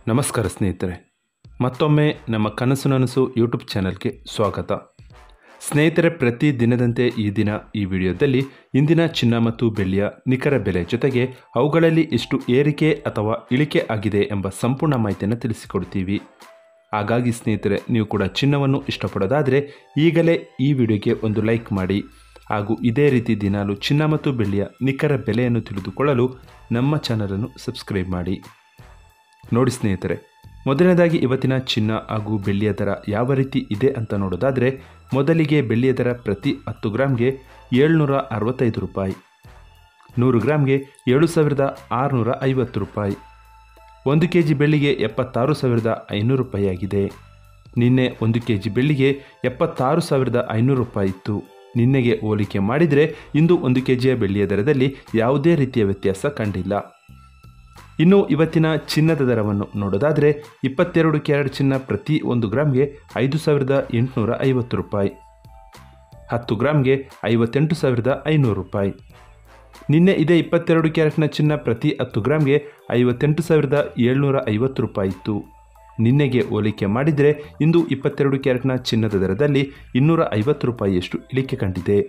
ನಮಸ್ಕಾರ ಸ್ನೇಹಿತರೆ, ಮತ್ತೊಮ್ಮೆ ನಮ್ಮ ಕನಸು ನನಸು ಯೂಟ್ಯೂಬ್ ಚಾನಲ್ಗೆ ಸ್ವಾಗತ. ಸ್ನೇಹಿತರೆ, ಪ್ರತಿ ದಿನದಂತೆ ಈ ದಿನ ಈ ವಿಡಿಯೋದಲ್ಲಿ ಇಂದಿನ ಚಿನ್ನ ಮತ್ತು ಬೆಳ್ಳಿಯ ನಿಖರ ಬೆಲೆ ಜೊತೆಗೆ ಅವುಗಳಲ್ಲಿ ಎಷ್ಟು ಏರಿಕೆ ಅಥವಾ ಇಳಿಕೆ ಆಗಿದೆ ಎಂಬ ಸಂಪೂರ್ಣ ಮಾಹಿತಿಯನ್ನು ತಿಳಿಸಿಕೊಡ್ತೀವಿ. ಹಾಗಾಗಿ ಸ್ನೇಹಿತರೆ, ನೀವು ಕೂಡ ಚಿನ್ನವನ್ನು ಇಷ್ಟಪಡೋದಾದರೆ ಈಗಲೇ ಈ ವಿಡಿಯೋಗೆ ಒಂದು ಲೈಕ್ ಮಾಡಿ ಹಾಗೂ ಇದೇ ರೀತಿ ದಿನಾಲು ಚಿನ್ನ ಮತ್ತು ಬೆಳ್ಳಿಯ ನಿಖರ ಬೆಲೆಯನ್ನು ತಿಳಿದುಕೊಳ್ಳಲು ನಮ್ಮ ಚಾನಲನ್ನು ಸಬ್ಸ್ಕ್ರೈಬ್ ಮಾಡಿ. ನೋಡಿ ಸ್ನೇಹಿತರೆ, ಮೊದಲನೇದಾಗಿ ಇವತ್ತಿನ ಚಿನ್ನ ಹಾಗೂ ಬೆಳ್ಳಿಯ ದರ ಯಾವ ರೀತಿ ಇದೆ ಅಂತ ನೋಡೋದಾದರೆ, ಮೊದಲಿಗೆ ಬೆಳ್ಳಿಯ ದರ ಪ್ರತಿ 10 ಗ್ರಾಮ್ಗೆ 765 ರೂಪಾಯಿ, 100 ಗ್ರಾಮ್ಗೆ 7650 ರೂಪಾಯಿ, 1 ಕೆಜಿ ಬೆಳ್ಳಿಗೆ 76,500 ರೂಪಾಯಿ ಆಗಿದೆ. ನಿನ್ನೆ 1 ಕೆಜಿ ಬೆಳ್ಳಿಗೆ 76,500 ರೂಪಾಯಿ ಇತ್ತು. ನಿನ್ನೆಗೆ ಹೋಲಿಕೆ ಮಾಡಿದರೆ ಇಂದು 1 ಕೆಜಿಯ ಬೆಳ್ಳಿಯ ದರದಲ್ಲಿ ಯಾವುದೇ ರೀತಿಯ ವ್ಯತ್ಯಾಸ ಕಂಡಿಲ್ಲ. ಇನ್ನು ಇವತ್ತಿನ ಚಿನ್ನದ ದರವನ್ನು ನೋಡೋದಾದರೆ, 22 ಕ್ಯಾರೆಟ್ ಚಿನ್ನ ಪ್ರತಿ 1 ಗ್ರಾಮ್ಗೆ 5,850 ರೂಪಾಯಿ, 10 ಗ್ರಾಮ್ಗೆ 58,500 ರೂಪಾಯಿ. ನಿನ್ನೆ ಇದೇ 22 ಕ್ಯಾರೆಟ್ನ ಚಿನ್ನ ಪ್ರತಿ 10 ಗ್ರಾಮ್ಗೆ 58,750 ರೂಪಾಯಿ ಇತ್ತು. ನಿನ್ನೆಗೆ ಹೋಲಿಕೆ ಮಾಡಿದರೆ ಇಂದು 22 ಕ್ಯಾರೆಟ್ನ ಚಿನ್ನದ ದರದಲ್ಲಿ 250 ರೂಪಾಯಿಯಷ್ಟು ಇಳಿಕೆ ಕಂಡಿದೆ.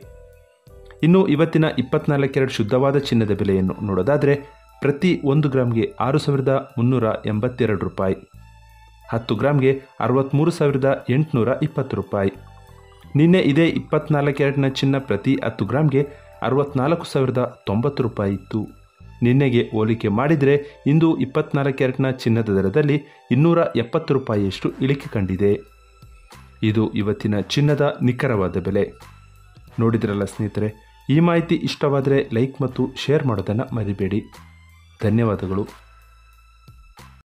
ಇನ್ನು ಇವತ್ತಿನ 24 ಕ್ಯಾರೆಟ್ ಶುದ್ಧವಾದ ಚಿನ್ನದ ಬೆಲೆಯನ್ನು ನೋಡೋದಾದರೆ, ಪ್ರತಿ 1 ಗ್ರಾಮ್ಗೆ 6,382 ರೂಪಾಯಿ, 10 ಗ್ರಾಮ್ಗೆ 63,820 ರೂಪಾಯಿ. ನಿನ್ನೆ ಇದೇ 24 ಕ್ಯಾರೆಟ್ನ ಚಿನ್ನ ಪ್ರತಿ 10 ಗ್ರಾಮ್ಗೆ 64,090 ರೂಪಾಯಿ ಇತ್ತು. ನಿನ್ನೆಗೆ ಹೋಲಿಕೆ ಮಾಡಿದರೆ ಇಂದು 24 ಕ್ಯಾರೆಟ್ನ ಚಿನ್ನದ ದರದಲ್ಲಿ 270 ರೂಪಾಯಿಯಷ್ಟು ಇಳಿಕೆ ಕಂಡಿದೆ. ಇದು ಇವತ್ತಿನ ಚಿನ್ನದ ನಿಖರವಾದ ಬೆಲೆ. ನೋಡಿದ್ರಲ್ಲ ಸ್ನೇಹಿತರೆ, ಈ ಮಾಹಿತಿ ಇಷ್ಟವಾದರೆ ಲೈಕ್ ಮತ್ತು ಶೇರ್ ಮಾಡೋದನ್ನು ಮರಿಬೇಡಿ. ಧನ್ಯವಾದಗಳು.